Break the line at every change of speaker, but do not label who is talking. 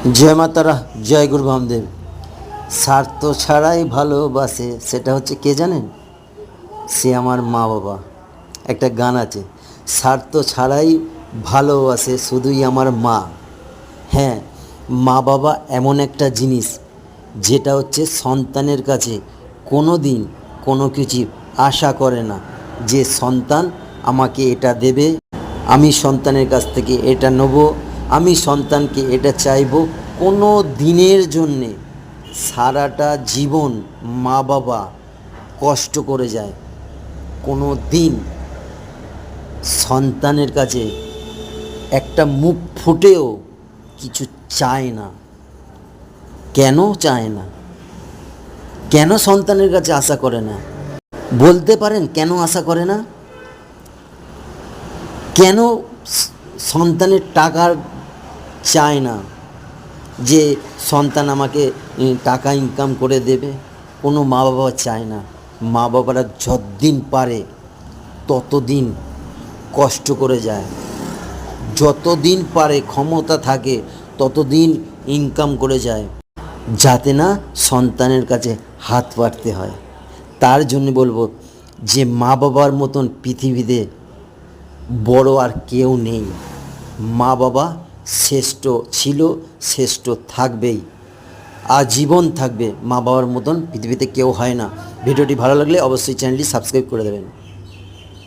জয় মাতারা, জয় গুরু বামদেব। স্বার্থ ছাড়াই ভালোবাসে, সেটা হচ্ছে কে জানেন? সে আমার মা বাবা। একটা গান আছে, স্বার্থ ছাড়াই ভালোবাসে শুধুই আমার মা। হ্যাঁ, মা বাবা এমন একটা জিনিস যেটা হচ্ছে সন্তানের কাছে কোনো দিন কোনো কিছু আশা করে না যে সন্তান আমাকে এটা দেবে, আমি সন্তানের কাছ থেকে এটা নেব, আমি সন্তানকে এটা চাইব। কোনো দিনের জন্যে সারাটা জীবন মা বাবা কষ্ট করে যায়, কোনো দিন সন্তানের কাছে একটা মুখ ফুটেও কিছু চায় না। কেন চায় না? কেন সন্তানের কাছে আশা করে না? বলতে পারেন কেন আশা করে না? কেন সন্তানের টাকার চায় না যে সন্তান আমাকে টাকা ইনকাম করে দেবে? কোনো মা বাবা চায় না। মা বাবারা যতদিন পারে ততদিন কষ্ট করে যায়, যতদিন পারে ক্ষমতা থাকে ততদিন ইনকাম করে যায়, যাতে না সন্তানের কাছে হাত পাততে হয়। তার জন্য বলবো যে মা বাবার মতন পৃথিবীতে বড় আর কেউ নেই। মা বাবা শ্রেষ্ঠ ছিল, শ্রেষ্ঠ থাকবেই, আজীবন থাকবে। মা বাবার মতন পৃথিবীতে কেউ হয় না। ভিডিওটি ভালো লাগলে অবশ্যই চ্যানেলটি সাবস্ক্রাইব করে দেবেন।